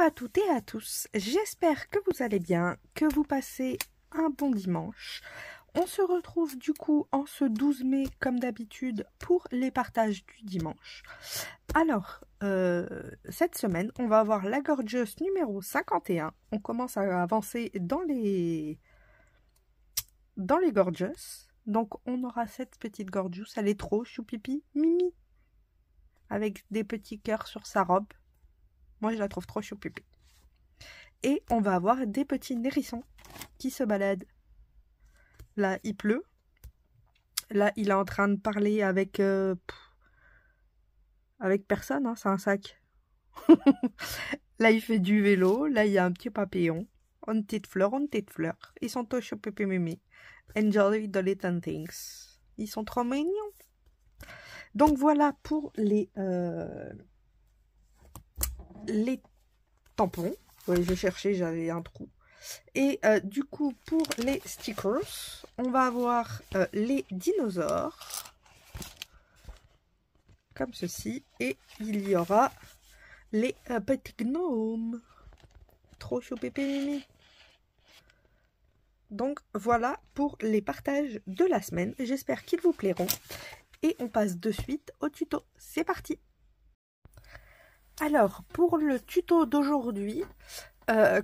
Bonjour à toutes et à tous, j'espère que vous allez bien, que vous passez un bon dimanche. On se retrouve du coup en ce 12 mai comme d'habitude pour les partages du dimanche. Alors, cette semaine, on va avoir la Gorgeous numéro 51. On commence à avancer dans les Gorgeous. Donc, on aura cette petite Gorgeous, elle est trop choupipi, mimi. Avec des petits cœurs sur sa robe. Moi, je la trouve trop choupipi. Et on va avoir des petits hérissons qui se baladent. Là, il pleut. Là, il est en train de parler avec personne, hein, c'est un sac. Là, il fait du vélo. Là, il y a un petit papillon. Une petite fleur, une petite fleur. Ils sont tous choupipi mimi. Enjoy the little things. Ils sont trop mignons. Donc, voilà pour les tampons. Oui, j'ai cherché, j'avais un trou. Et du coup, pour les stickers, on va avoir les dinosaures. Comme ceci. Et il y aura les petits gnomes. Trop chou pépé mimi. Donc, voilà pour les partages de la semaine. J'espère qu'ils vous plairont. Et on passe de suite au tuto. C'est parti! Alors, pour le tuto d'aujourd'hui,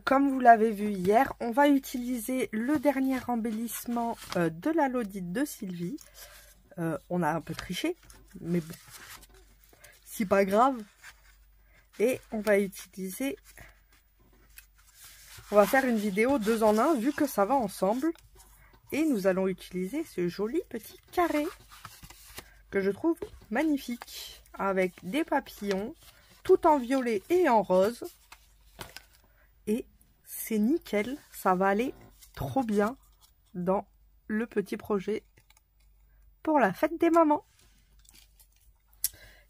comme vous l'avez vu hier, on va utiliser le dernier embellissement de la Lodite de Sylvie. On a un peu triché, mais bon, c'est pas grave. Et on va utiliser... On va faire une vidéo 2 en 1, vu que ça va ensemble. Et nous allons utiliser ce joli petit carré, que je trouve magnifique, avec des papillons, tout en violet et en rose. Et c'est nickel, ça va aller trop bien dans le petit projet pour la fête des mamans.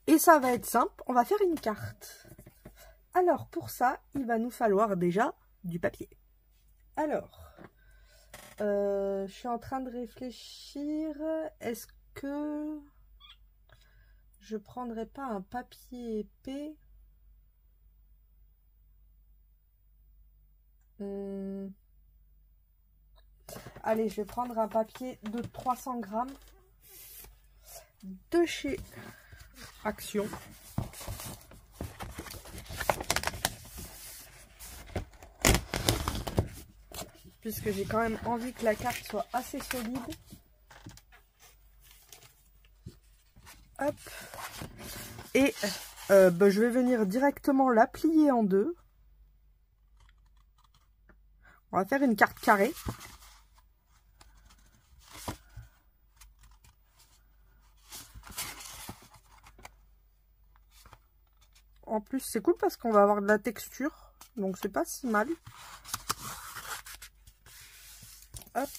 Et ça va être simple, on va faire une carte. Alors pour ça, il va nous falloir déjà du papier. Alors, je suis en train de réfléchir, est-ce que je prendrais pas un papier épais? Allez, je vais prendre un papier de 300 grammes de chez Action. Puisque j'ai quand même envie que la carte soit assez solide. Hop. Et je vais venir directement la plier en deux. On va faire une carte carrée. En plus, c'est cool parce qu'on va avoir de la texture. Donc, c'est pas si mal. Hop.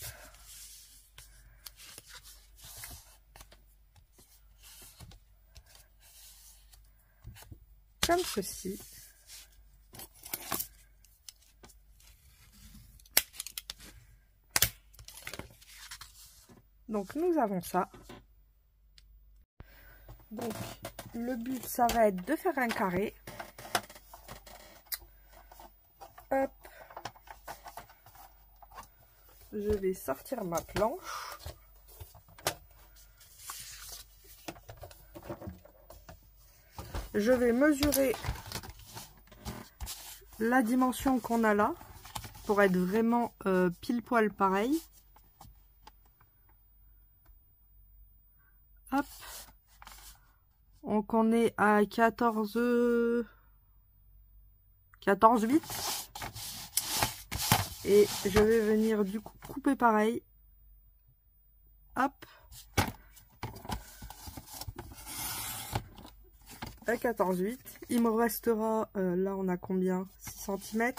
Comme ceci. Donc, nous avons ça. Donc, le but, ça va être de faire un carré. Hop. Je vais sortir ma planche. Je vais mesurer la dimension qu'on a là pour être vraiment pile poil pareil. Hop. Donc on est à 14,8. Et je vais venir du coup couper pareil. Hop. À 14,8. Il me restera, là on a combien? 6 cm.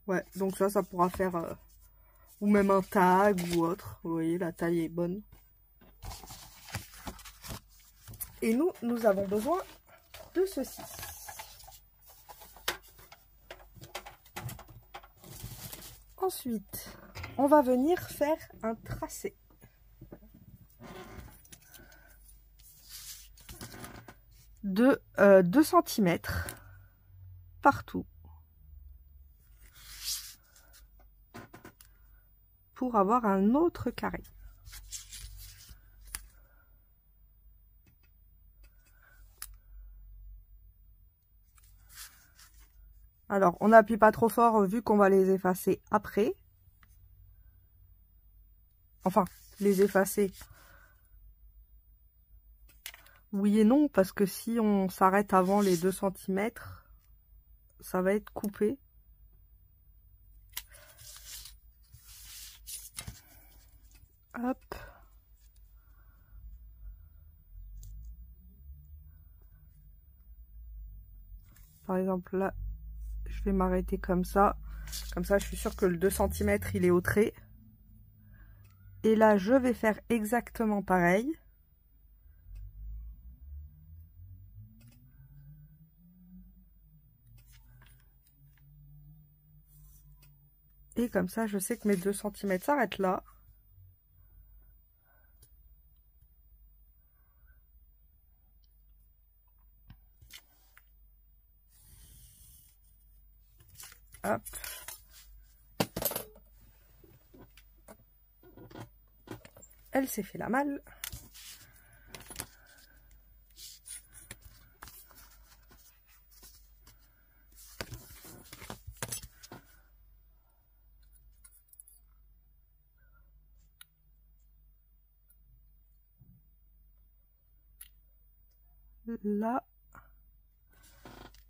Ouais, donc ça pourra faire, ou même un tag ou autre. Vous voyez, la taille est bonne. Et nous avons besoin de ceci. Ensuite, on va venir faire un tracé. De 2 cm. partout pour avoir un autre carré. Alors, on n'appuie pas trop fort vu qu'on va les effacer après. Enfin, les effacer. Oui et non, parce que si on s'arrête avant les 2 cm, ça va être coupé. Hop. Par exemple, là, je vais m'arrêter comme ça. Comme ça, je suis sûre que le 2 cm, il est au trait. Et là, je vais faire exactement pareil. Et comme ça, je sais que mes 2 cm s'arrêtent là. Hop. Elle s'est fait la malle. Là.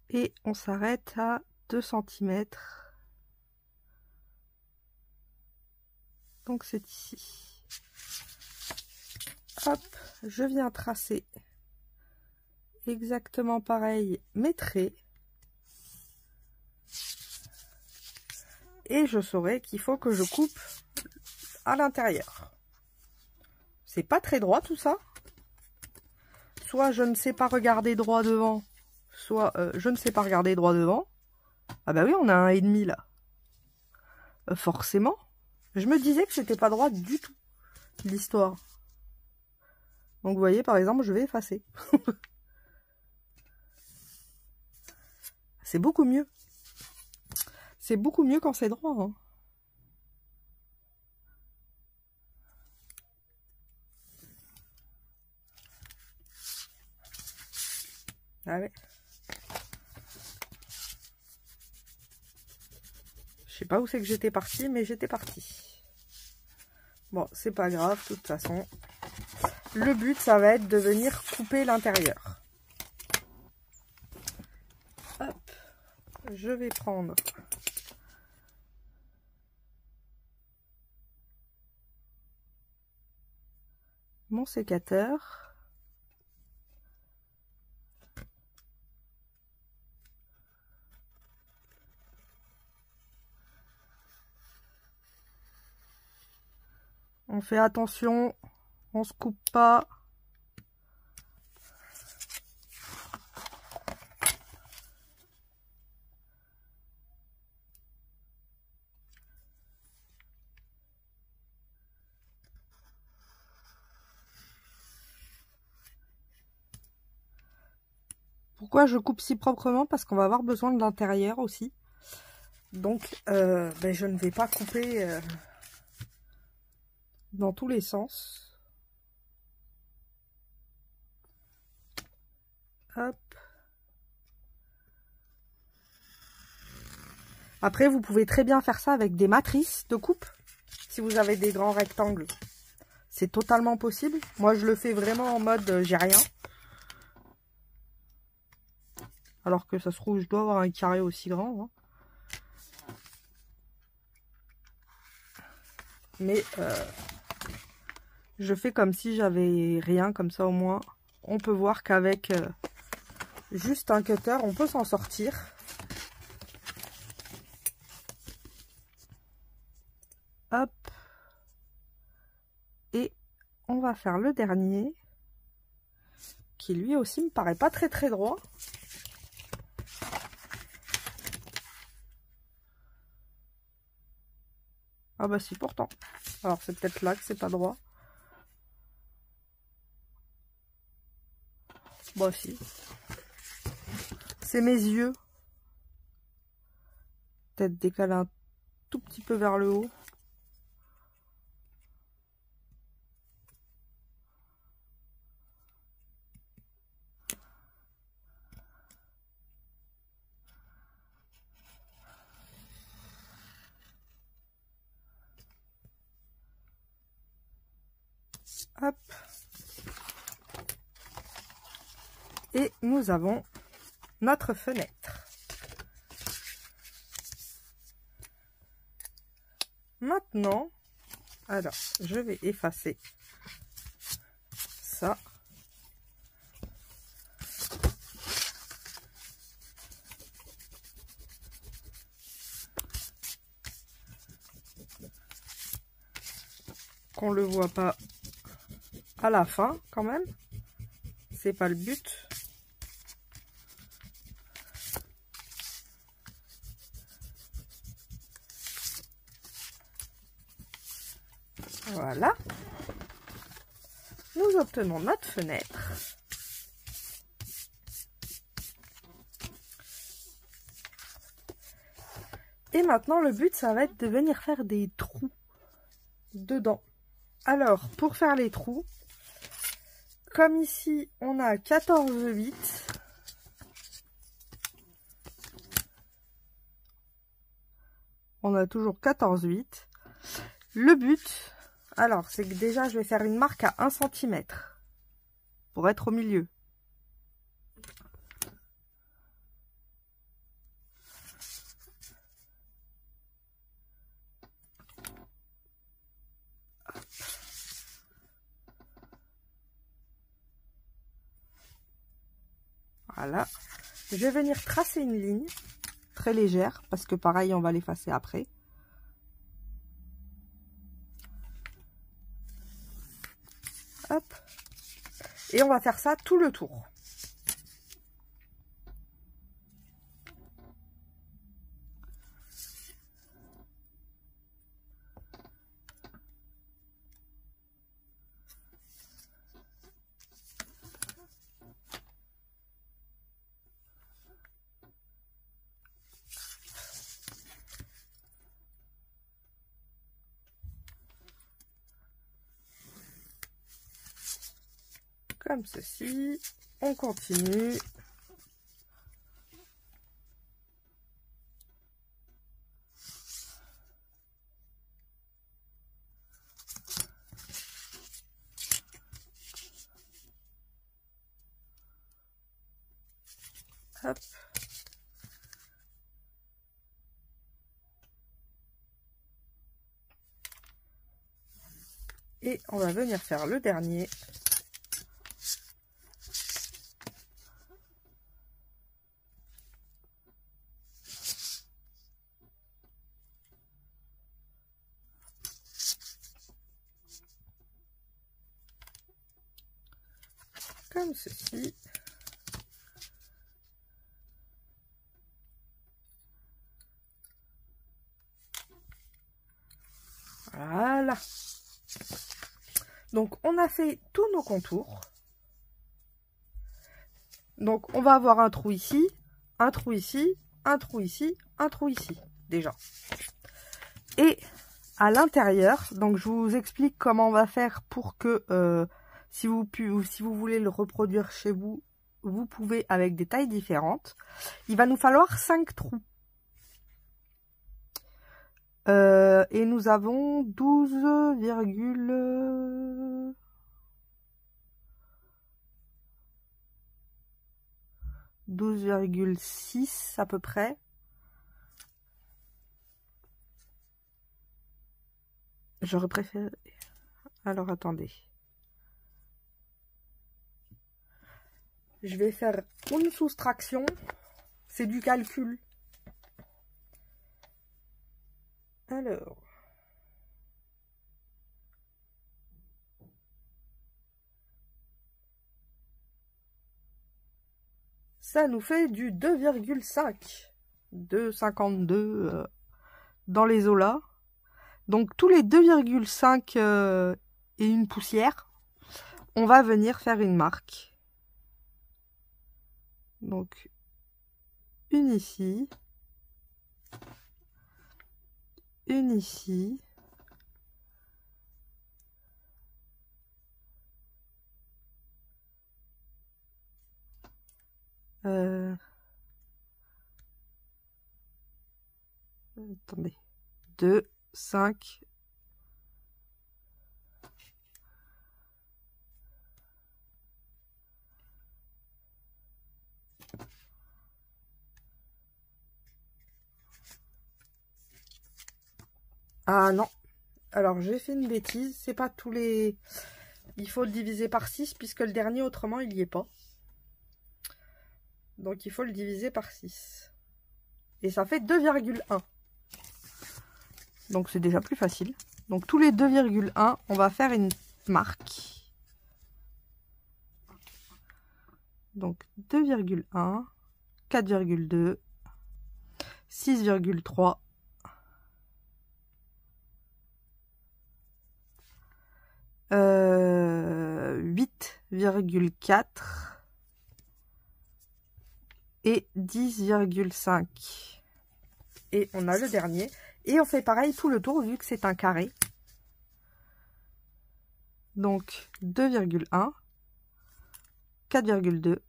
Et on s'arrête à 2 cm. Donc c'est ici. Hop, je viens tracer exactement pareil mes traits. Et je saurai qu'il faut que je coupe à l'intérieur. C'est pas très droit tout ça. Soit je ne sais pas regarder droit devant, soit je ne sais pas regarder droit devant. Ah bah oui, on a un 1,5 là. Forcément. Je me disais que c'était pas droit du tout, l'histoire. Donc vous voyez, par exemple, je vais effacer. C'est beaucoup mieux. C'est beaucoup mieux quand c'est droit. Hein. Ah ouais. Je sais pas où c'est que j'étais partie, mais j'étais partie. Bon, c'est pas grave, de toute façon. Le but, ça va être de venir couper l'intérieur. Hop. Je vais prendre mon sécateur. On fait attention, on se coupe pas. Pourquoi je coupe si proprement? Parce qu'on va avoir besoin de l'intérieur aussi. Donc, ben, je ne vais pas couper dans tous les sens. Hop. Après, vous pouvez très bien faire ça avec des matrices de coupe. Si vous avez des grands rectangles, c'est totalement possible. Moi, je le fais vraiment en mode j'ai rien. Alors que ça se trouve, je dois avoir un carré aussi grand. Hein. Mais je fais comme si j'avais rien, comme ça au moins. On peut voir qu'avec juste un cutter, on peut s'en sortir. Hop. Et on va faire le dernier. Qui lui aussi me paraît pas très très droit. Ah bah si, pourtant. Alors c'est peut-être là que c'est pas droit. Bah si. C'est mes yeux. peut-être décaler un tout petit peu vers le haut. Hop. Et nous avons notre fenêtre. Maintenant, alors, je vais effacer ça. Qu'on le voit pas à la fin quand même. C'est pas le but. Voilà. Nous obtenons notre fenêtre. Et maintenant, le but, ça va être de venir faire des trous dedans. Alors, pour faire les trous, comme ici, on a 14,8. On a toujours 14,8. Le but, alors, c'est que déjà, je vais faire une marque à 1 cm pour être au milieu. Voilà. Je vais venir tracer une ligne très légère parce que pareil, on va l'effacer après. Hop. Et on va faire ça tout le tour. Comme ceci, on continue. Hop. Et on va venir faire le dernier. Comme ceci. Voilà. Donc, on a fait tous nos contours. Donc, on va avoir un trou ici, un trou ici, un trou ici, un trou ici, déjà. Et à l'intérieur, donc je vous explique comment on va faire pour que, si vous voulez le reproduire chez vous, vous pouvez avec des tailles différentes. Il va nous falloir 5 trous. Et nous avons 12,6 à peu près. J'aurais préféré... Alors, attendez. Je vais faire une soustraction. C'est du calcul. Alors... Ça nous fait du 2,5. 2,52 dans les eaux là. Donc tous les 2,5 et une poussière, on va venir faire une marque. Donc une ici. une ici. Attendez. 2, 5. Ah non. Alors j'ai fait une bêtise. C'est pas tous les... Il faut le diviser par 6 puisque le dernier autrement il n'y est pas. Donc il faut le diviser par 6. Et ça fait 2,1. Donc c'est déjà plus facile. Donc tous les 2,1, on va faire une marque. Donc 2,1, 4,2, 6,3, 8,4 et 10,5. Et on a le dernier. Et on fait pareil tout le tour vu que c'est un carré. Donc 2,1, 4,2,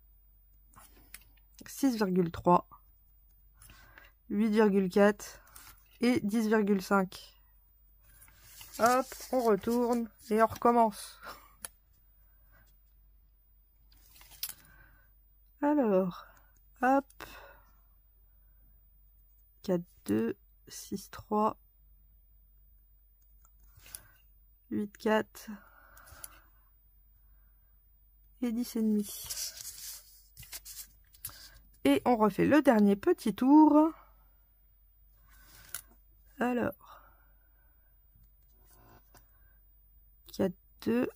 6,3, 8,4 et 10,5. Hop, on retourne et on recommence. Alors, hop, 4, 2, 6, 3, 8, 4 et 10,5. Et on refait le dernier petit tour. Alors, 4, 2,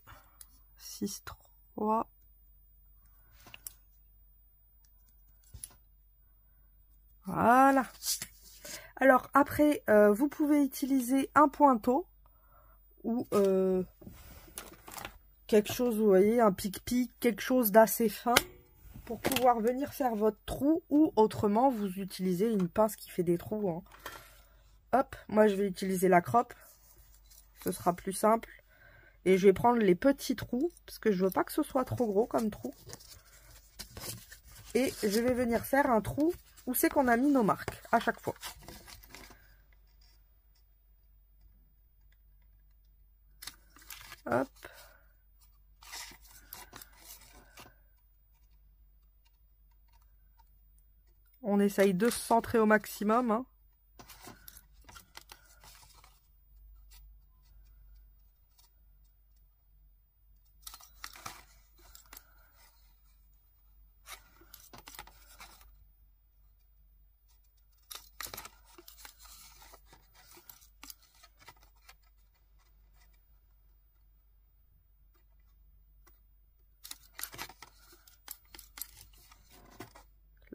6, 3. Voilà. Alors après, vous pouvez utiliser un pointeau ou quelque chose, vous voyez, un pic-pic, quelque chose d'assez fin pour pouvoir venir faire votre trou, ou autrement, vous utilisez une pince qui fait des trous. Hein. Hop, moi je vais utiliser la croppe, ce sera plus simple. Et je vais prendre les petits trous, parce que je veux pas que ce soit trop gros comme trou. Et je vais venir faire un trou où c'est qu'on a mis nos marques, à chaque fois. Hop. On essaye de se centrer au maximum. Hein.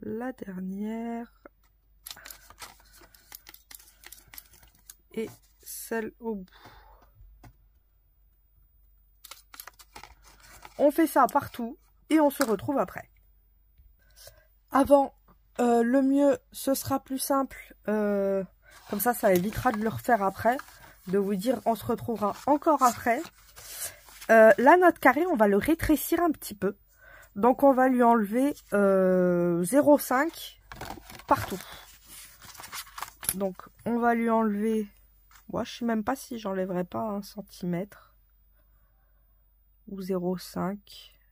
La dernière. Et celle au bout. On fait ça partout et on se retrouve après. Avant, le mieux, ce sera plus simple. Comme ça évitera de le refaire après. De vous dire, on se retrouvera encore après. Là, notre carré, on va le rétrécir un petit peu. Donc, on va lui enlever 0,5 partout. Donc, on va lui enlever... Moi, je sais même pas si j'enlèverai pas 1 cm. Ou 0,5.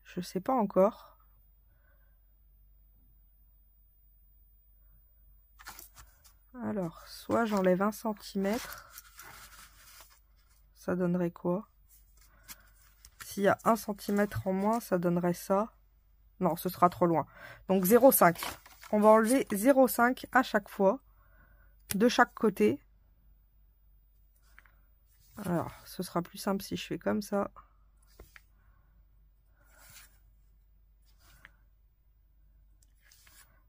Je sais pas encore. Alors, soit j'enlève 1 cm. Ça donnerait quoi? S'il y a 1 cm en moins, ça donnerait ça. Non, ce sera trop loin. Donc 0,5. On va enlever 0,5 à chaque fois. De chaque côté. Alors, ce sera plus simple si je fais comme ça.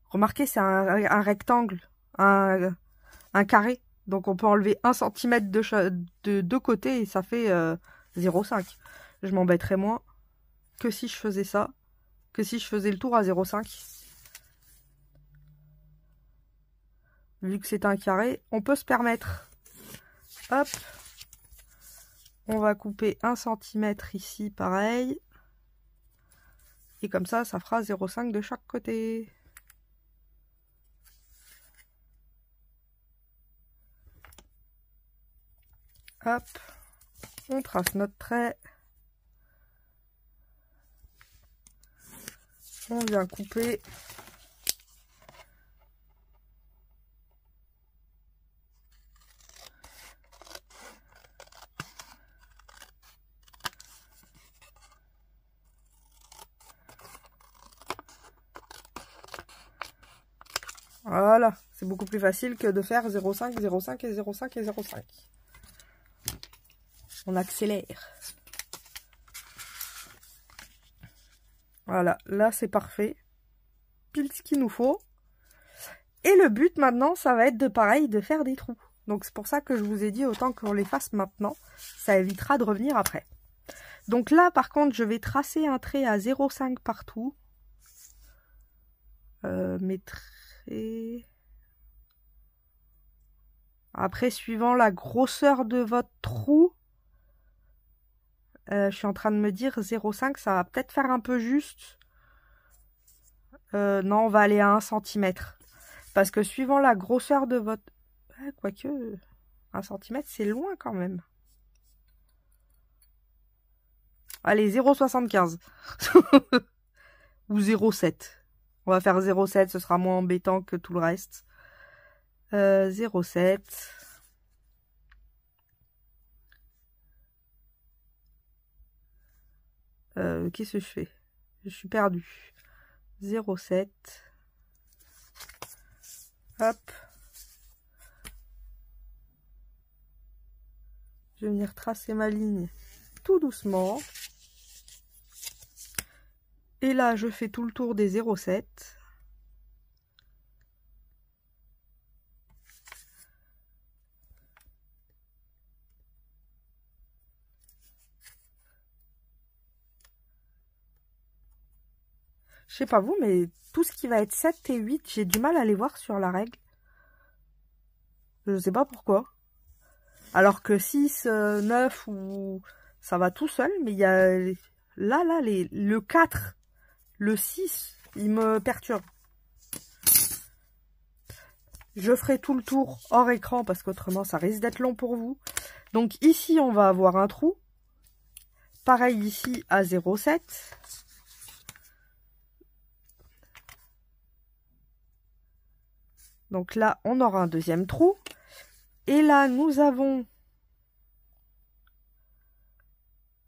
Remarquez, c'est un rectangle. Un carré. Donc on peut enlever 1 cm de deux côtés et ça fait 0,5. Je m'embêterais moins que si je faisais ça. Que si je faisais le tour à 0,5. Vu que c'est un carré, on peut se permettre Hop. On va couper 1 cm ici, pareil. Et comme ça fera 0,5 de chaque côté. Hop. On trace notre trait. On vient couper. Voilà, c'est beaucoup plus facile que de faire 0,5, 0,5 et 0,5 et 0,5. On accélère. Voilà, là c'est parfait. Pile ce qu'il nous faut. Et le but maintenant, ça va être de pareil, de faire des trous. Donc c'est pour ça que je vous ai dit autant qu'on les fasse maintenant. Ça évitera de revenir après. Donc là par contre, je vais tracer un trait à 0,5 partout. Mes traits... Après, suivant la grosseur de votre trou, je suis en train de me dire 0,5, ça va peut-être faire un peu juste. Non, on va aller à 1 cm. Parce que suivant la grosseur de votre... Quoique, 1 cm, c'est loin quand même. Allez, 0,75. Ou 0,7. On va faire 0,7, ce sera moins embêtant que tout le reste. 0,7. Qu'est-ce que je fais? Je suis perdue. 0,7. Hop. Je vais venir tracer ma ligne tout doucement. Et là, je fais tout le tour des 0,7. Je sais pas vous, mais tout ce qui va être 7 et 8, j'ai du mal à les voir sur la règle. Je sais pas pourquoi. Alors que 6, 9, ou ça va tout seul, mais il y a là, le 4, le 6, il me perturbe. Je ferai tout le tour hors écran parce qu'autrement ça risque d'être long pour vous. Donc ici on va avoir un trou. Pareil ici à 0,7. Donc là on aura un deuxième trou. Et là nous avons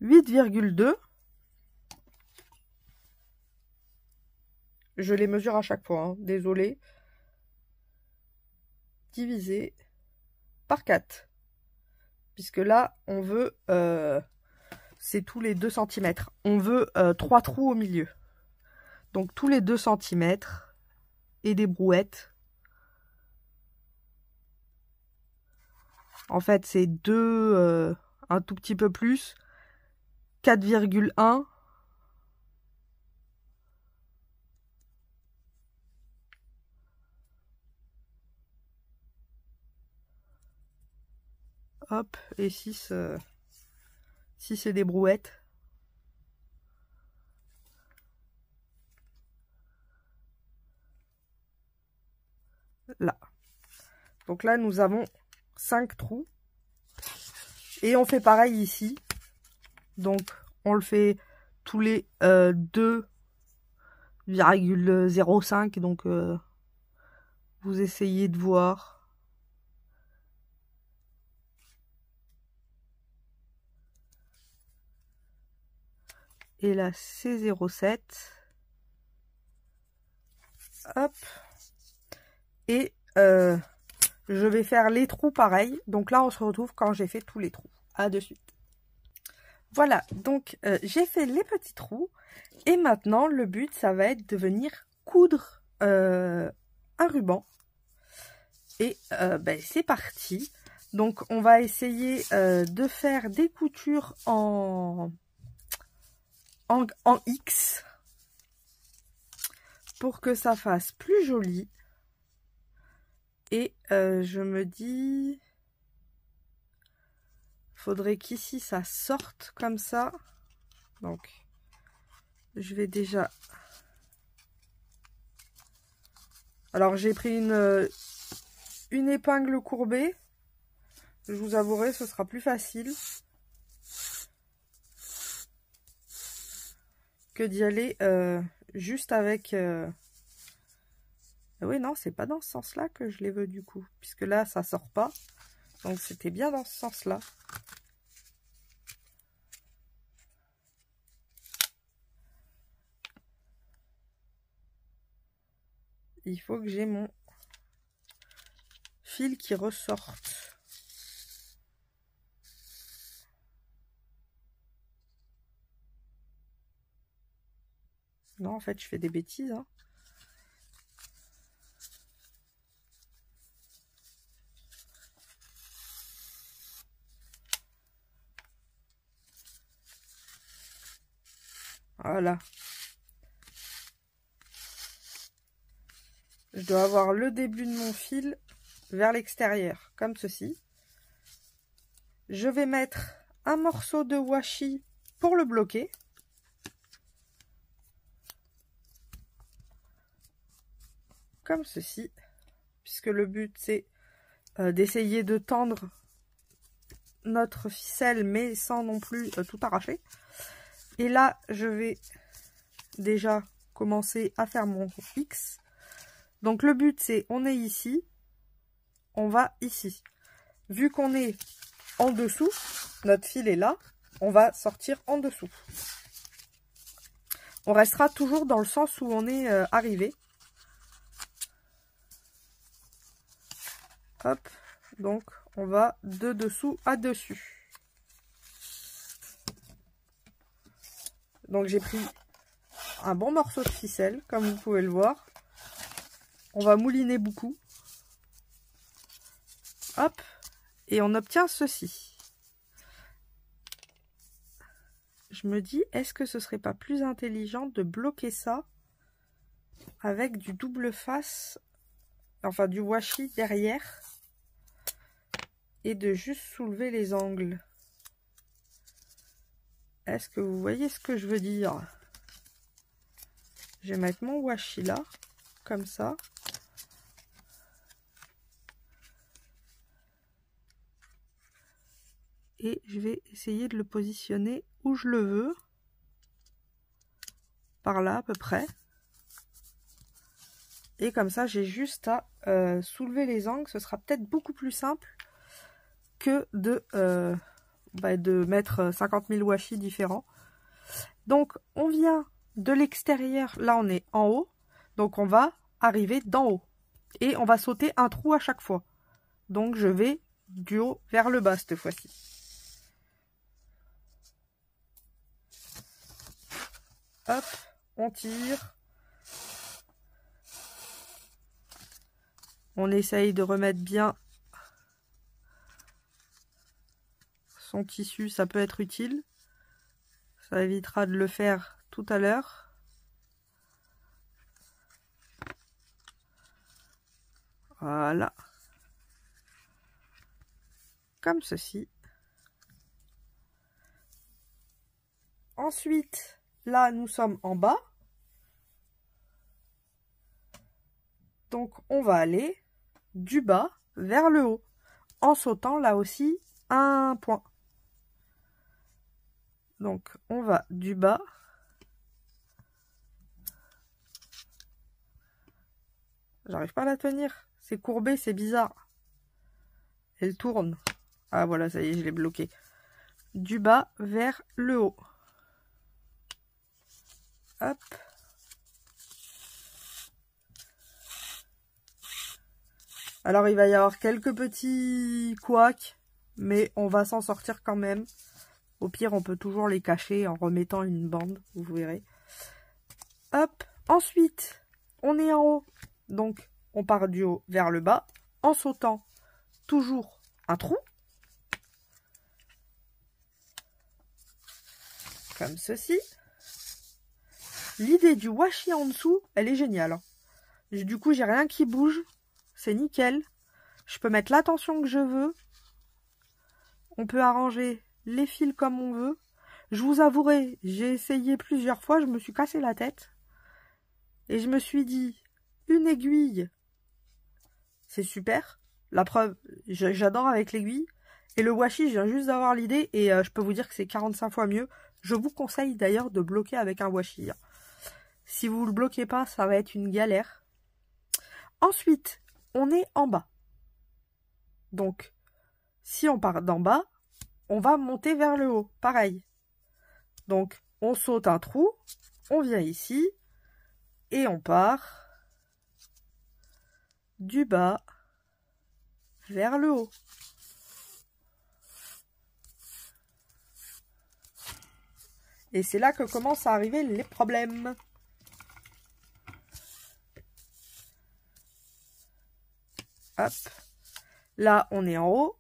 8,2. Je les mesure à chaque fois, hein. Désolé. Divisé par 4. Puisque là, on veut... c'est tous les 2 cm. On veut 3 trous au milieu. Donc tous les 2 cm. Et des brouettes. En fait, c'est 2... un tout petit peu plus. 4,1. Hop, et 6, 6 c'est des brouettes. Là. Donc là, nous avons 5 trous. Et on fait pareil ici. Donc, on le fait tous les 2,05. Donc, vous essayez de voir. Et là, c'est 0,7. Hop. Et je vais faire les trous pareil. Donc là, on se retrouve quand j'ai fait tous les trous. À de suite. Voilà, donc j'ai fait les petits trous. Et maintenant, le but, ça va être de venir coudre un ruban. Et ben, c'est parti. Donc, on va essayer de faire des coutures en X pour que ça fasse plus joli. Et je me dis faudrait qu'ici ça sorte comme ça. Donc, je vais déjà... Alors, j'ai pris une épingle courbée. Je vous avouerai, ce sera plus facile que d'y aller juste avec... Oui, non, c'est pas dans ce sens-là que je les veux du coup. Puisque là, ça sort pas. Donc, c'était bien dans ce sens-là. Il faut que j'ai mon fil qui ressorte. Non, en fait, je fais des bêtises, hein. Voilà. Je dois avoir le début de mon fil vers l'extérieur, comme ceci. Je vais mettre un morceau de washi pour le bloquer. Comme ceci. Puisque le but, c'est d'essayer de tendre notre ficelle, mais sans non plus tout arracher. Et là, je vais déjà commencer à faire mon X. Donc le but, c'est, on est ici, on va ici. Vu qu'on est en dessous, notre fil est là, on va sortir en dessous. On restera toujours dans le sens où on est arrivé. Hop, donc on va de dessous à dessus. Donc j'ai pris un bon morceau de ficelle, comme vous pouvez le voir. On va mouliner beaucoup. Hop, et on obtient ceci. Je me dis, est-ce que ce serait pas plus intelligent de bloquer ça avec du double face, enfin du washi derrière, et de juste soulever les angles. Est-ce que vous voyez ce que je veux dire? Je vais mettre mon washi là, comme ça. Et je vais essayer de le positionner où je le veux. Par là à peu près. Et comme ça, j'ai juste à soulever les angles. Ce sera peut-être beaucoup plus simple que de mettre 50 000 washi différents. Donc, on vient de l'extérieur. Là, on est en haut. Donc, on va arriver d'en haut. Et on va sauter un trou à chaque fois. Donc, je vais du haut vers le bas cette fois-ci. Hop, on tire. On essaye de remettre bien son tissu, ça peut être utile. Ça évitera de le faire tout à l'heure. Voilà. Comme ceci. Ensuite, là, nous sommes en bas. Donc, on va aller du bas vers le haut, en sautant là aussi un point. Donc, on va du bas. J'arrive pas à la tenir. C'est courbé, c'est bizarre. Elle tourne. Ah, voilà, ça y est, je l'ai bloqué. Du bas vers le haut. Hop. Alors, il va y avoir quelques petits couacs, mais on va s'en sortir quand même. Au pire, on peut toujours les cacher en remettant une bande, vous verrez. Hop. Ensuite, on est en haut. Donc, on part du haut vers le bas, en sautant toujours un trou. Comme ceci. L'idée du washi en dessous, elle est géniale. Du coup, j'ai rien qui bouge. C'est nickel. Je peux mettre la tension que je veux. On peut arranger les fils comme on veut. Je vous avouerai, j'ai essayé plusieurs fois, je me suis cassé la tête. Et je me suis dit, une aiguille, c'est super. La preuve, j'adore avec l'aiguille. Et le washi, je viens juste d'avoir l'idée et je peux vous dire que c'est 45 fois mieux. Je vous conseille d'ailleurs de bloquer avec un washi. Si vous ne le bloquez pas, ça va être une galère. Ensuite, on est en bas. Donc, si on part d'en bas, on va monter vers le haut. Pareil. Donc, on saute un trou, on vient ici et on part du bas vers le haut. Et c'est là que commencent à arriver les problèmes. Hop. Là, on est en haut.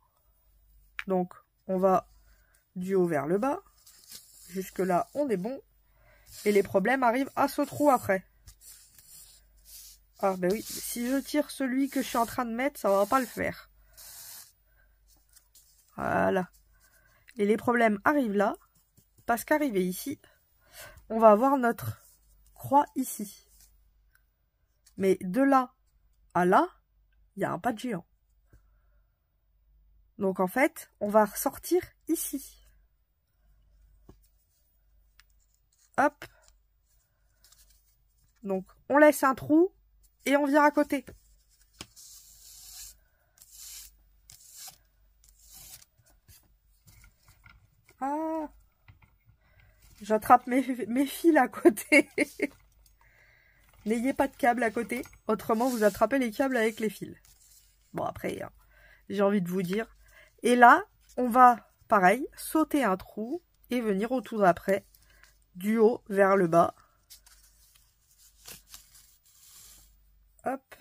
Donc, on va du haut vers le bas. Jusque là, on est bon. Et les problèmes arrivent à ce trou après. Ah ben oui, si je tire celui que je suis en train de mettre, ça va pas le faire. Voilà. Et les problèmes arrivent là. Parce qu'arrivé ici, on va avoir notre croix ici. Mais de là à là, il y a un pas de géant. Donc en fait, on va ressortir ici. Hop. Donc on laisse un trou et on vient à côté. Ah. J'attrape mes fils à côté. N'ayez pas de câble à côté, autrement vous attrapez les câbles avec les fils. Bon après, hein, j'ai envie de vous dire. Et là, on va, pareil, sauter un trou et venir au tour d'après, du haut vers le bas. Hop.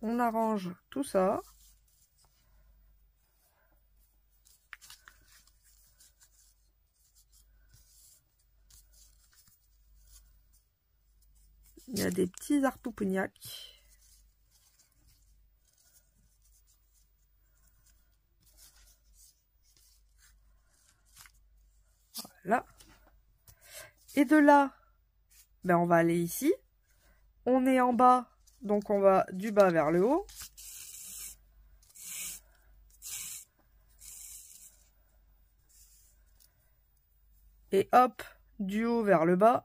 On arrange tout ça. Il y a des petits arpoupignacs. Voilà. Et de là, ben on va aller ici. On est en bas, donc on va du bas vers le haut. Et hop, du haut vers le bas.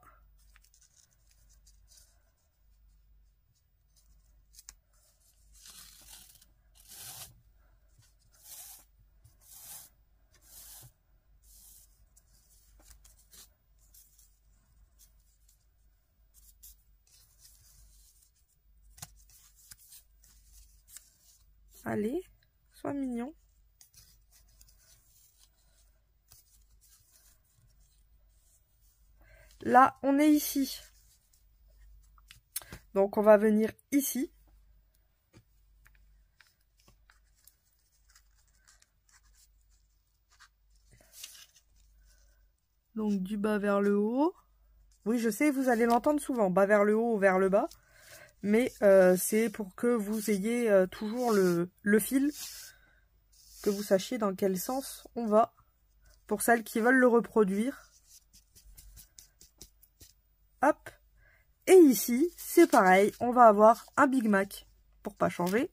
Allez, sois mignon. Là, on est ici. Donc, on va venir ici. Donc, du bas vers le haut. Oui, je sais, vous allez l'entendre souvent, bas vers le haut ou vers le bas. Mais c'est pour que vous ayez toujours le fil, que vous sachiez dans quel sens on va. Pour celles qui veulent le reproduire. Hop. Et ici, c'est pareil, on va avoir un Big Mac, pour pas changer.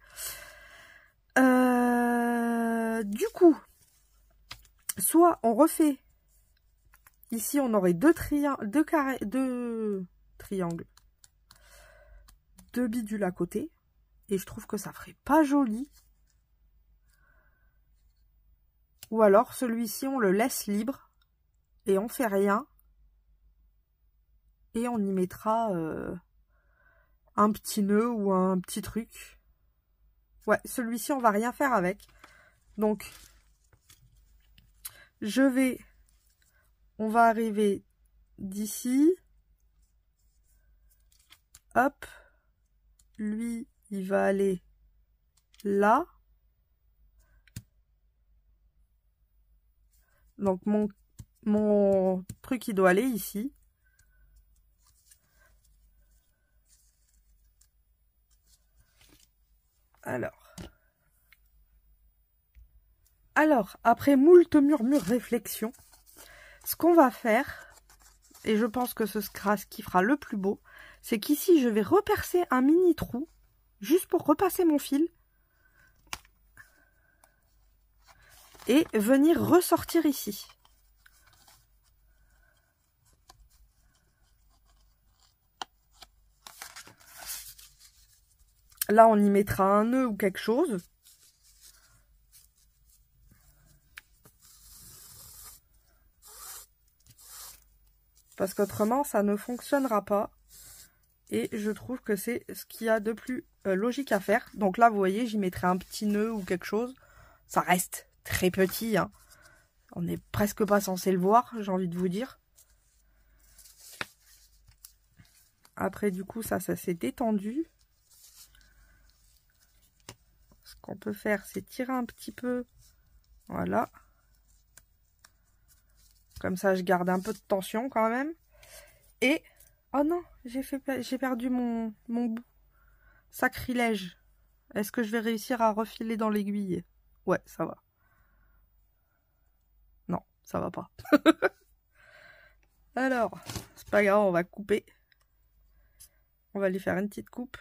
Du coup, soit on refait, ici on aurait deux triangles, deux bidules à côté, et je trouve que ça ferait pas joli. Ou alors celui-ci on le laisse libre, et on fait rien. Et on y mettra un petit nœud ou un petit truc. Ouais, celui-ci, on va rien faire avec. Donc, on va arriver d'ici. Hop. Lui, il va aller là. Donc, mon truc, il doit aller ici. Alors, après moult murmures réflexion, ce qu'on va faire, et je pense que ce sera ce qui fera le plus beau, c'est qu'ici je vais repercer un mini trou, juste pour repasser mon fil, et venir ressortir ici. Là, on y mettra un nœud ou quelque chose. Parce qu'autrement, ça ne fonctionnera pas. Et je trouve que c'est ce qu'il y a de plus logique à faire. Donc là, vous voyez, j'y mettrai un petit nœud ou quelque chose. Ça reste très petit, hein. On n'est presque pas censé le voir, j'ai envie de vous dire. Après, du coup, ça s'est détendu. Ce qu'on peut faire, c'est tirer un petit peu. Voilà. Comme ça, je garde un peu de tension quand même. Et... oh non, j'ai perdu mon bout. Sacrilège. Est-ce que je vais réussir à refiler dans l'aiguille? Ouais, ça va. Non, ça va pas. Alors, c'est pas grave, on va couper. On va lui faire une petite coupe.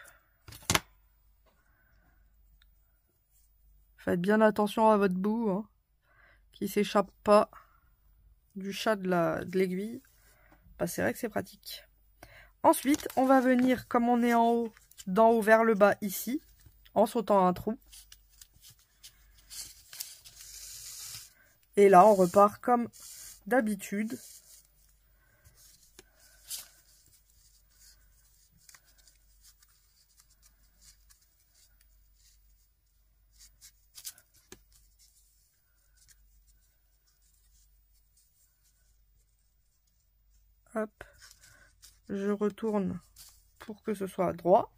Faites bien attention à votre bout, hein, qui s'échappe pas du chat de l'aiguille. Bah, c'est vrai que c'est pratique. Ensuite, on va venir, comme on est en haut, d'en haut vers le bas ici, en sautant un trou. Et là, on repart comme d'habitude. Hop, je retourne pour que ce soit droit.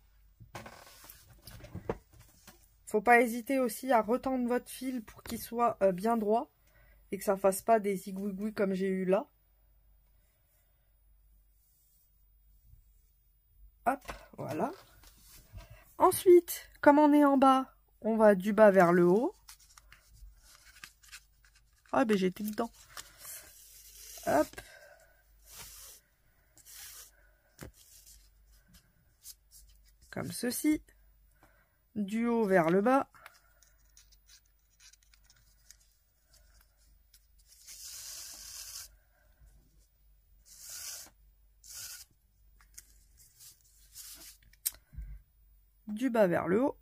Faut pas hésiter aussi à retendre votre fil pour qu'il soit bien droit et que ça fasse pas des zigouigouis comme j'ai eu là. Hop, voilà. Ensuite, comme on est en bas, on va du bas vers le haut. Ah ben j'étais dedans. Hop. Comme ceci, du haut vers le bas. Du bas vers le haut.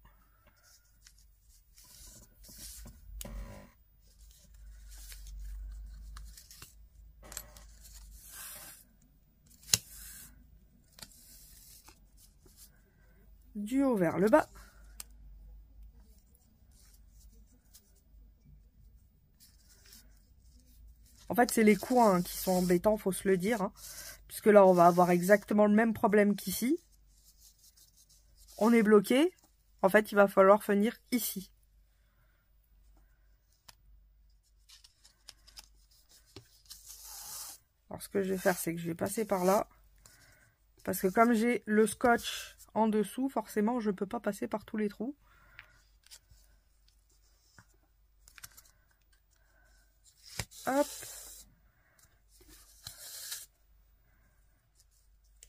Du haut vers le bas. En fait, c'est les coins qui sont embêtants, faut se le dire, hein, puisque là, on va avoir exactement le même problème qu'ici. On est bloqué. En fait, il va falloir venir ici. Alors, ce que je vais faire, c'est que je vais passer par là. Parce que comme j'ai le scotch en dessous, forcément, je ne peux pas passer par tous les trous. Hop.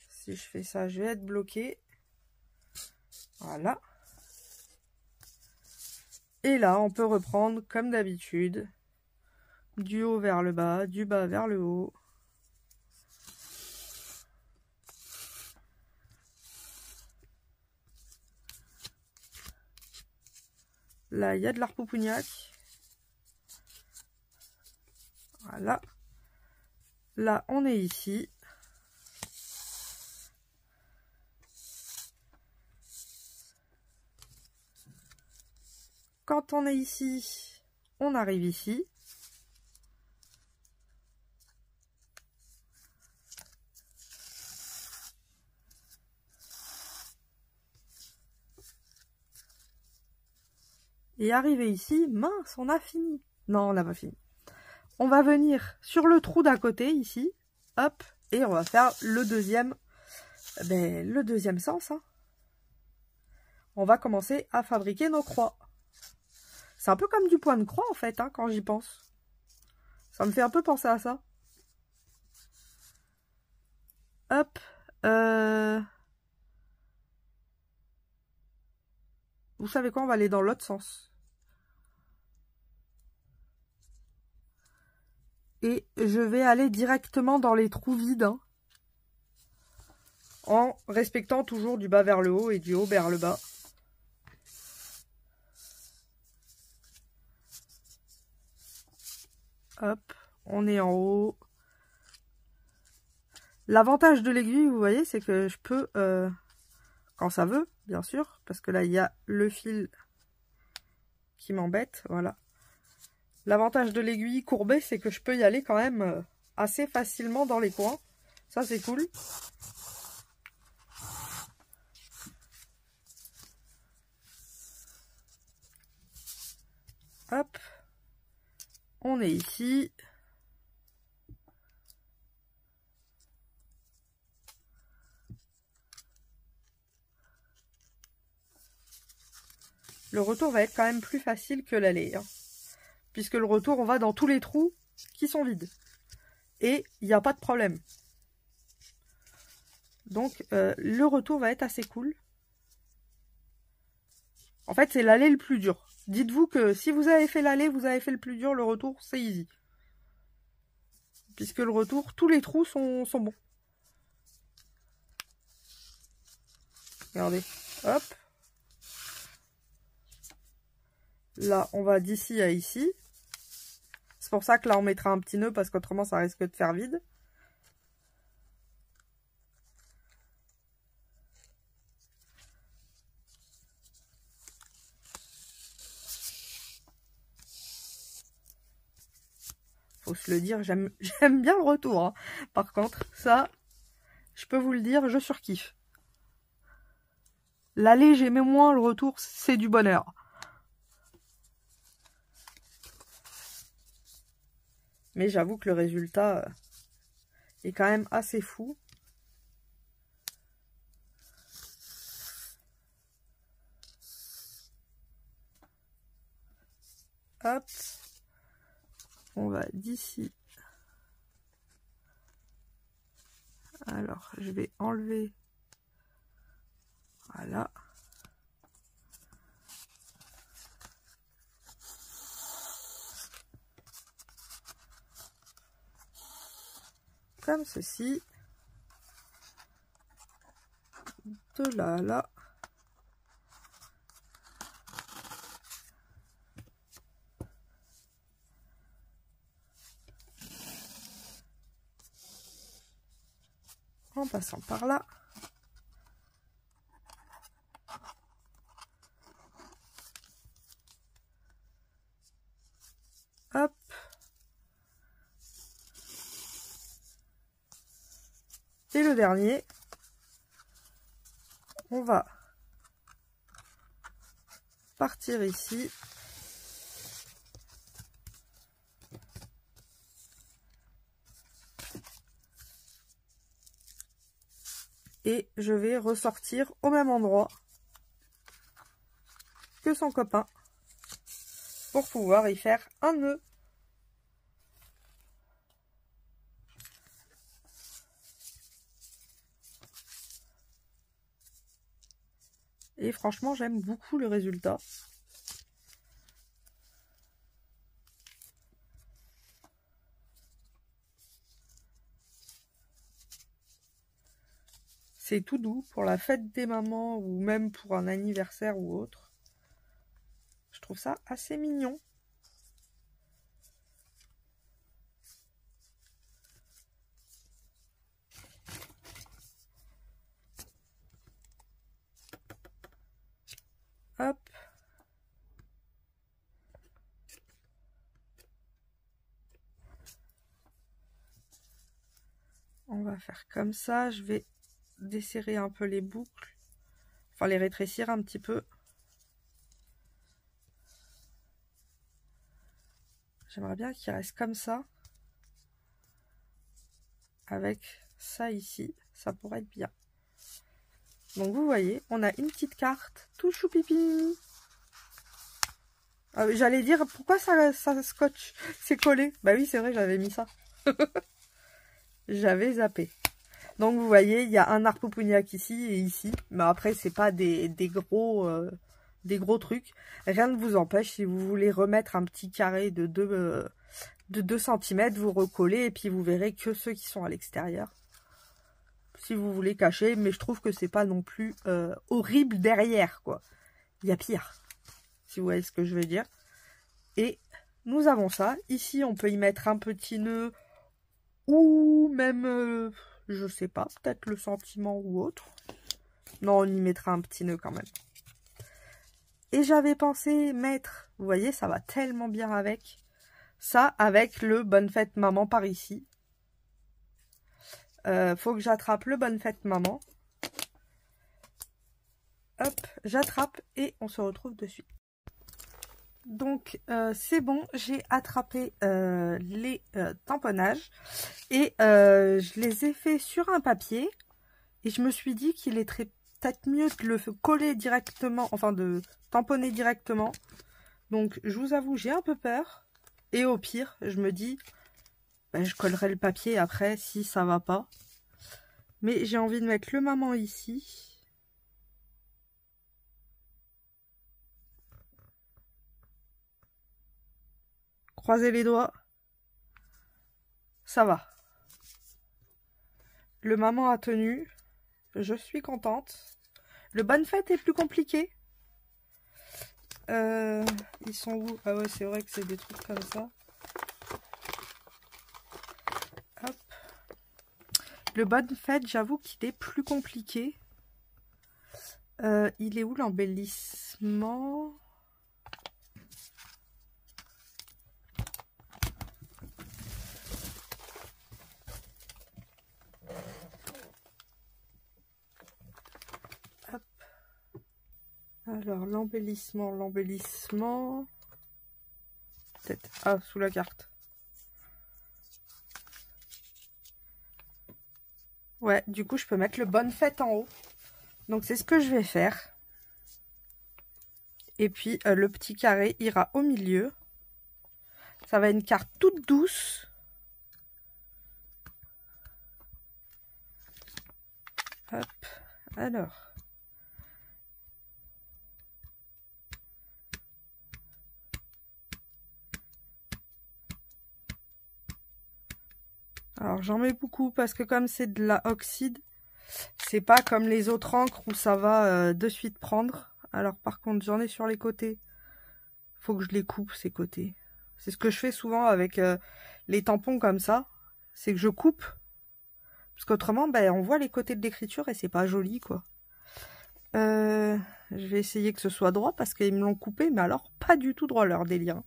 Si je fais ça, je vais être bloqué. Voilà. Et là, on peut reprendre comme d'habitude. Du haut vers le bas, du bas vers le haut. Là, il y a de l'arpoupouignac. Voilà. Là, on est ici. Quand on est ici, on arrive ici. Et arrivé ici, mince, on a fini. Non, on n'a pas fini. On va venir sur le trou d'à côté, ici. Hop, et on va faire le deuxième sens. Hein. on va commencer à fabriquer nos croix. C'est un peu comme du point de croix en fait, hein, quand j'y pense. Ça me fait un peu penser à ça. Hop. Vous savez quoi, on va aller dans l'autre sens. Et je vais aller directement dans les trous vides. Hein, en respectant toujours du bas vers le haut et du haut vers le bas. Hop, on est en haut. L'avantage de l'aiguille, vous voyez, c'est que je peux, quand ça veut, bien sûr, parce que là, il y a le fil qui m'embête, voilà. L'avantage de l'aiguille courbée, c'est que je peux y aller quand même assez facilement dans les coins. Ça, c'est cool. Hop, on est ici. Le retour va être quand même plus facile que l'aller. Hein, puisque le retour, on va dans tous les trous qui sont vides. Et il n'y a pas de problème. Donc, le retour va être assez cool. En fait, c'est l'aller le plus dur. Dites-vous que si vous avez fait l'aller, vous avez fait le plus dur. Le retour, c'est easy. Puisque le retour, tous les trous sont bons. Regardez. Hop. Là, on va d'ici à ici. C'est pour ça que là, on mettra un petit nœud parce qu'autrement, ça risque de faire vide. Faut se le dire, j'aime bien le retour. Hein. Par contre, ça, je peux vous le dire, je surkiffe. L'aller, j'aimais moins, le retour, c'est du bonheur. Mais j'avoue que le résultat est quand même assez fou. Hop. On va d'ici. Alors, je vais enlever. Voilà. Comme ceci. De là à là. En passant par là. Hop. Et le dernier, on va partir ici. Et je vais ressortir au même endroit que son copain pour pouvoir y faire un nœud. Et franchement, j'aime beaucoup le résultat. C'est tout doux pour la fête des mamans ou même pour un anniversaire ou autre. Je trouve ça assez mignon. Hop. On va faire comme ça. Je vais desserrer un peu les boucles. Enfin, les rétrécir un petit peu. J'aimerais bien qu'il reste comme ça. Avec ça ici. Ça pourrait être bien. Donc vous voyez, on a une petite carte tout choupipi. J'allais dire, pourquoi ça scotch, c'est collé? Bah oui, c'est vrai, j'avais mis ça. J'avais zappé. Donc vous voyez, il y a un Harpoupougnac ici et ici. Mais après, c'est pas des gros trucs. Rien ne vous empêche, si vous voulez remettre un petit carré de 2 cm, vous recollez et puis vous verrez que ceux qui sont à l'extérieur. Si vous voulez cacher, mais je trouve que c'est pas non plus horrible derrière, quoi. Il y a pire, si vous voyez ce que je veux dire. Et nous avons ça. Ici, on peut y mettre un petit nœud ou même, je sais pas, peut-être le sentiment ou autre. Non, on y mettra un petit nœud quand même. Et j'avais pensé mettre, vous voyez, ça va tellement bien avec ça, avec le Bonne Fête Maman par ici. Faut que j'attrape le Bonne Fête Maman. Hop, j'attrape et on se retrouve dessus. Donc c'est bon, j'ai attrapé les tamponnages et je les ai fait sur un papier et je me suis dit qu'il est peut-être mieux de le coller directement, enfin de tamponner directement. Donc je vous avoue, j'ai un peu peur et au pire, je me dis, ben, je collerai le papier après si ça va pas. Mais j'ai envie de mettre le maman ici. Croisez les doigts. Ça va. Le maman a tenu. Je suis contente. Le Bonne Fête est plus compliqué. Ils sont où? Ah ouais, c'est vrai que c'est des trucs comme ça. Hop. Le Bonne Fête, j'avoue qu'il est plus compliqué. Il est où l'embellissement? Hop. Alors, l'embellissement... Peut-être... Ah, sous la carte. Ouais, du coup, je peux mettre le Bonne Fête en haut. Donc, c'est ce que je vais faire. Et puis, le petit carré ira au milieu. Ça va être une carte toute douce. Hop, alors. Alors, j'en mets beaucoup parce que comme c'est de la oxyde, c'est pas comme les autres encres où ça va de suite prendre. Alors, par contre, j'en ai sur les côtés. Faut que je les coupe, ces côtés. C'est ce que je fais souvent avec les tampons comme ça. C'est que je coupe. Parce qu'autrement, ben, on voit les côtés de l'écriture et c'est pas joli, quoi. Je vais essayer que ce soit droit parce qu'ils me l'ont coupé, mais alors pas du tout droit leur délire.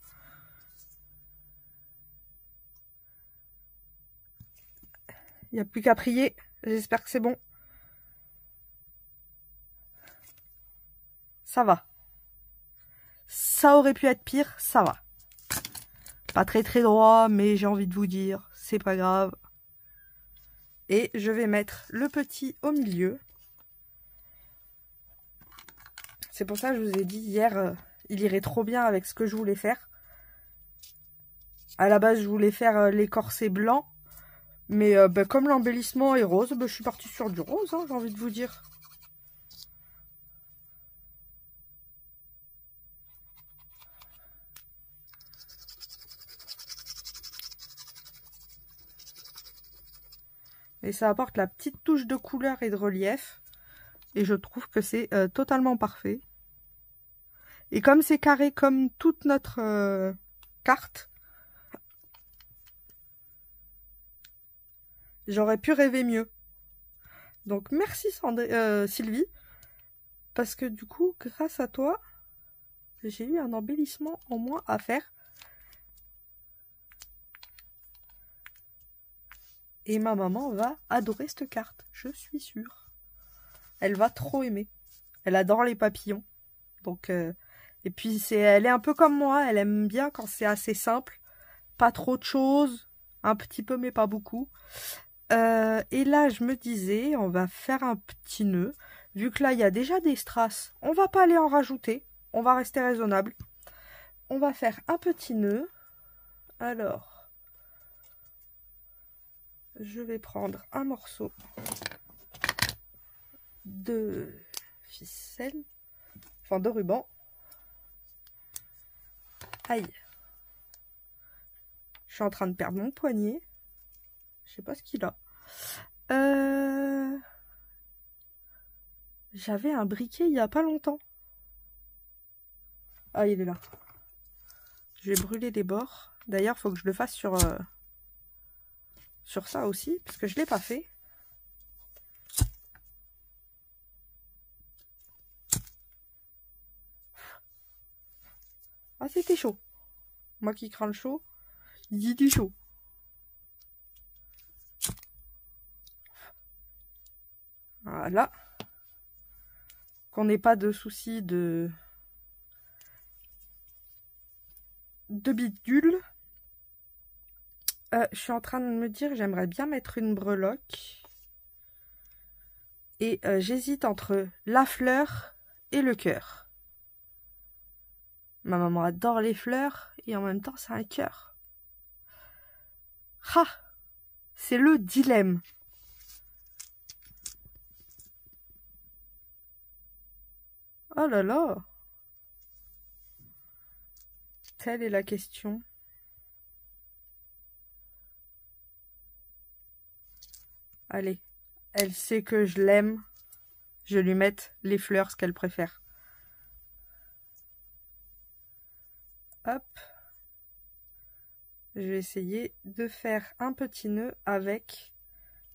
Il n'y a plus qu'à prier. J'espère que c'est bon. Ça va. Ça aurait pu être pire, ça va. Pas très très droit, mais j'ai envie de vous dire, c'est pas grave. Et je vais mettre le petit au milieu. C'est pour ça que je vous ai dit hier, il irait trop bien avec ce que je voulais faire. À la base, je voulais faire les corsets blancs. Mais ben, comme l'embellissement est rose, ben, je suis partie sur du rose, hein, j'ai envie de vous dire. Et ça apporte la petite touche de couleur et de relief. Et je trouve que c'est totalement parfait. Et comme c'est carré comme toute notre carte, j'aurais pu rêver mieux. Donc merci Sylvie. Parce que du coup, grâce à toi, j'ai eu un embellissement en moins à faire. Et ma maman va adorer cette carte, je suis sûre. Elle va trop aimer. Elle adore les papillons. Donc, et puis elle est un peu comme moi, elle aime bien quand c'est assez simple. Pas trop de choses, un petit peu mais pas beaucoup. Et là, je me disais, on va faire un petit nœud. vu que là, il y a déjà des strass, on va pas aller en rajouter. On va rester raisonnable. On va faire un petit nœud. Alors, je vais prendre un morceau de ficelle, enfin de ruban. Aïe. Je suis en train de perdre mon poignet. Je sais pas ce qu'il a. J'avais un briquet il y a pas longtemps. Ah, il est là. Je vais brûler les bords. D'ailleurs, il faut que je le fasse sur ça aussi, parce que je l'ai pas fait. Ah, c'était chaud. Moi qui crains le chaud, il dit du chaud. Voilà. Qu'on n'ait pas de soucis de bidule. Je suis en train de me dire, j'aimerais bien mettre une breloque. Et j'hésite entre la fleur et le cœur. Ma maman adore les fleurs et en même temps c'est un cœur. Ah, c'est le dilemme. Oh là là. Telle est la question. Allez, elle sait que je l'aime. Je lui mette les fleurs, ce qu'elle préfère. Hop. Je vais essayer de faire un petit nœud avec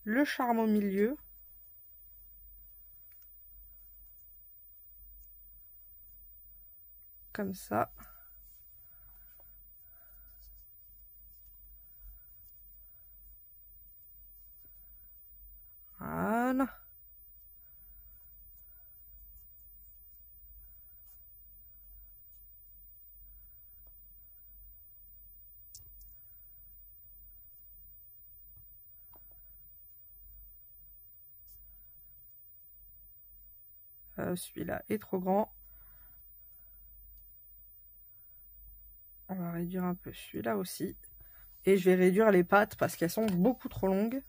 le charme au milieu. Comme ça. Voilà. Celui-là est trop grand. On va réduire un peu celui-là aussi. Et je vais réduire les pattes parce qu'elles sont beaucoup trop longues.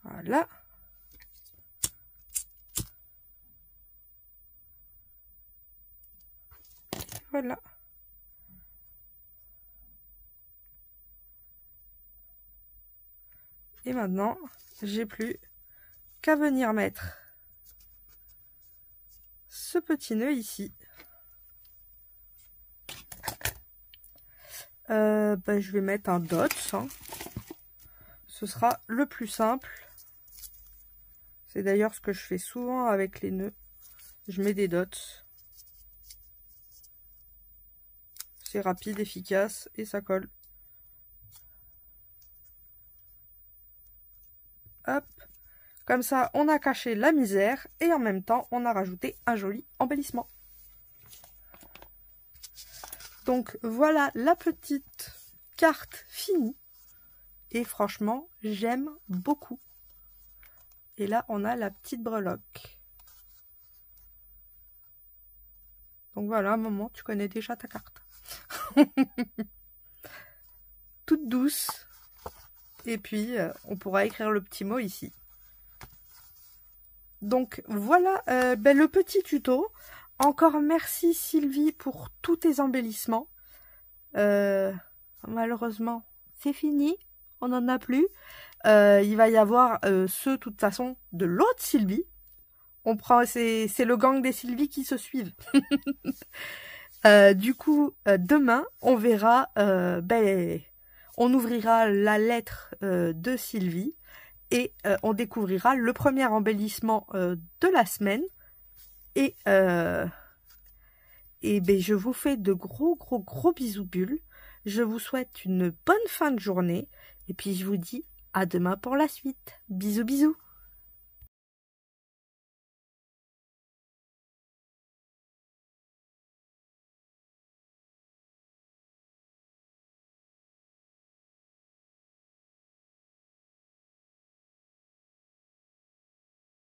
Voilà. Voilà. Et maintenant, j'ai plus qu'à venir mettre ce petit nœud ici. Je vais mettre un dot. Hein. Ce sera le plus simple. C'est d'ailleurs ce que je fais souvent avec les nœuds. Je mets des dots. C'est rapide, efficace et ça colle. Hop. Comme ça, on a caché la misère et en même temps, on a rajouté un joli embellissement. Donc voilà la petite carte finie. Et franchement, j'aime beaucoup. Et là, on a la petite breloque. Donc voilà, maman, tu connais déjà ta carte. Toute douce. Et puis, on pourra écrire le petit mot ici. Donc voilà le petit tuto. Encore merci Sylvie pour tous tes embellissements. Malheureusement, c'est fini. On n'en a plus. Il va y avoir ceux, de toute façon, de l'autre Sylvie. On prend, c'est le gang des Sylvie qui se suivent. Du coup, demain, on verra, on ouvrira la lettre de Sylvie et on découvrira le premier embellissement de la semaine. Et je vous fais de gros bisous bulles. Je vous souhaite une bonne fin de journée. Et puis je vous dis à demain pour la suite. Bisous bisous.